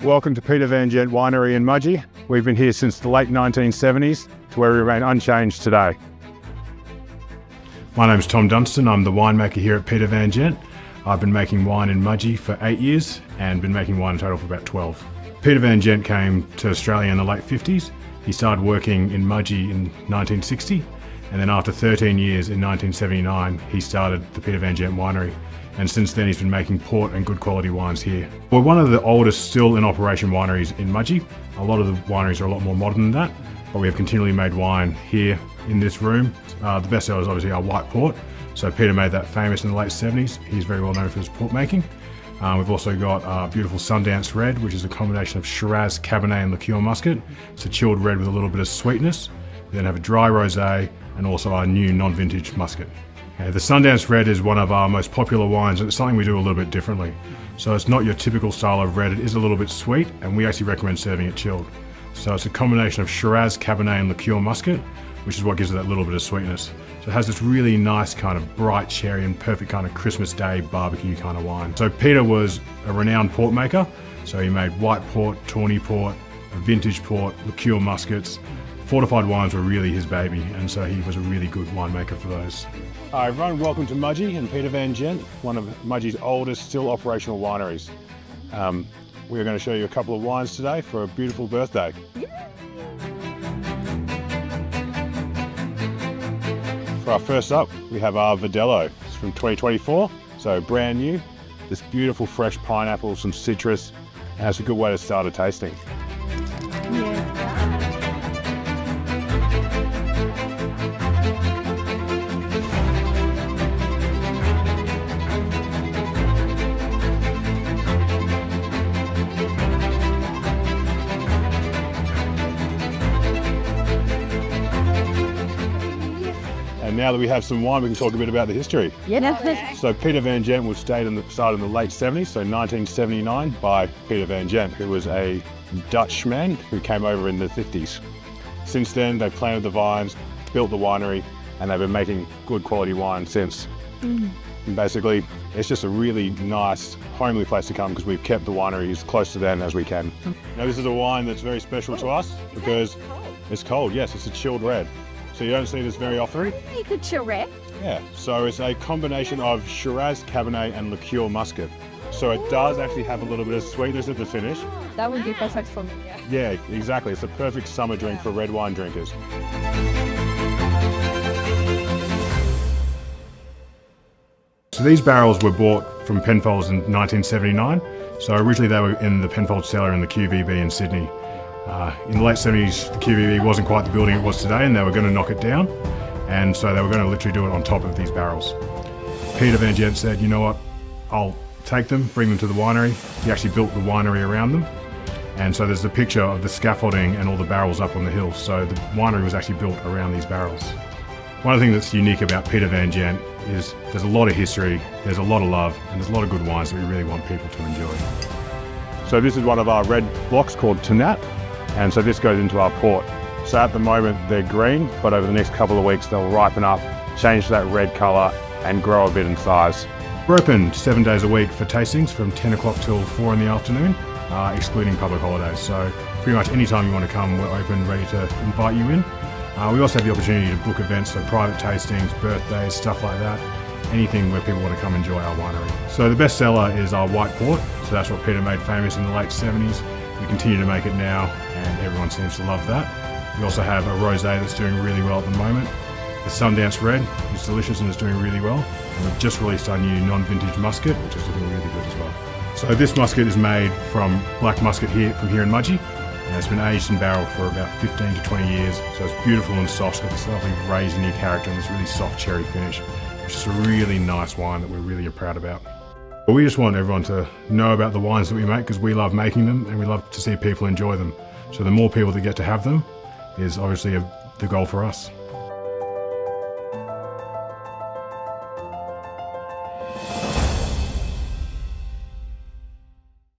Welcome to Pieter van Gent Winery in Mudgee. We've been here since the late 1970s to where we remain unchanged today. My name's Tom Dunstan. I'm the winemaker here at Pieter van Gent. I've been making wine in Mudgee for 8 years and been making wine in total for about 12. Pieter van Gent came to Australia in the late 50s. He started working in Mudgee in 1960, and then after 13 years in 1979 he started the Pieter van Gent Winery. And since then he's been making port and good quality wines here. We're one of the oldest still in operation wineries in Mudgee. A lot of the wineries are a lot more modern than that, but we have continually made wine here in this room. The best seller is obviously our white port. So Pieter made that famous in the late 70s. He's very well known for his port making. We've also got our beautiful Sundance Red, which is a combination of Shiraz, Cabernet and liqueur muscat. It's a chilled red with a little bit of sweetness. We then have a dry rosé and also our new non-vintage muscat. The Sundance Red is one of our most popular wines, and it's something we do a little bit differently. So it's not your typical style of red, it is a little bit sweet, and we actually recommend serving it chilled. So it's a combination of Shiraz, Cabernet and liqueur muscat, which is what gives it that little bit of sweetness. So it has this really nice kind of bright cherry and perfect kind of Christmas Day barbecue kind of wine. So Pieter was a renowned port maker, so he made white port, tawny port, vintage port, liqueur muscats. Fortified wines were really his baby, and so he was a really good winemaker for those. Hi everyone, welcome to Mudgee and Pieter van Gent, one of Mudgee's oldest still operational wineries. We're going to show you a couple of wines today for a beautiful birthday. For our first up, we have our Verdelho. It's from 2024, so brand new. This beautiful fresh pineapple, some citrus, and it's a good way to start a tasting. And now that we have some wine, we can talk a bit about the history. Yeah. So Pieter van Gent was started in the late 70s, so 1979, by Pieter van Gent, who was a Dutchman who came over in the 50s. Since then, they've planted the vines, built the winery, and they've been making good quality wine since. And basically, it's just a really nice, homely place to come because we've kept the winery as close to them as we can. Now, this is a wine that's very special to us because it's cold. Yes, it's a chilled red. So you don't see this very often. You could chill red. Yeah, so it's a combination of Shiraz, Cabernet and liqueur muscat. So it does actually have a little bit of sweetness at the finish. That would be perfect for me. Yeah, exactly. It's a perfect summer drink for red wine drinkers. So these barrels were bought from Penfolds in 1979. So originally they were in the Penfolds cellar in the QVB in Sydney. In the late 70s, the QVB wasn't quite the building it was today, and they were going to knock it down. And so they were going to literally do it on top of these barrels. Pieter van Gent said, you know what, I'll take them, bring them to the winery. He actually built the winery around them. And so there's a picture of the scaffolding and all the barrels up on the hill. So the winery was actually built around these barrels. One of the things that's unique about Pieter van Gent is there's a lot of history, there's a lot of love, and there's a lot of good wines that we really want people to enjoy. So this is one of our red blocks called Tannat, and so this goes into our port. So at the moment they're green, but over the next couple of weeks they'll ripen up, change that red colour and grow a bit in size. We're open 7 days a week for tastings from 10 o'clock till 4 in the afternoon, excluding public holidays. So pretty much any time you want to come, we're open, ready to invite you in. We also have the opportunity to book events, so private tastings, birthdays, stuff like that. Anything where people want to come enjoy our winery. So the best seller is our white port. So that's what Pieter made famous in the late 70s. We continue to make it now and everyone seems to love that. We also have a rosé that's doing really well at the moment. The Sundance Red is delicious and is doing really well. And we've just released our new non-vintage muscat, which is looking really good as well. So this muscat is made from black muscat from here in Mudgee. And it's been aged in barrel for about 15 to 20 years. So it's beautiful and soft, it's got this lovely raisiny character and this really soft cherry finish. It's just a really nice wine that we're really proud about. But we just want everyone to know about the wines that we make because we love making them and we love to see people enjoy them. So the more people that get to have them is obviously the goal for us.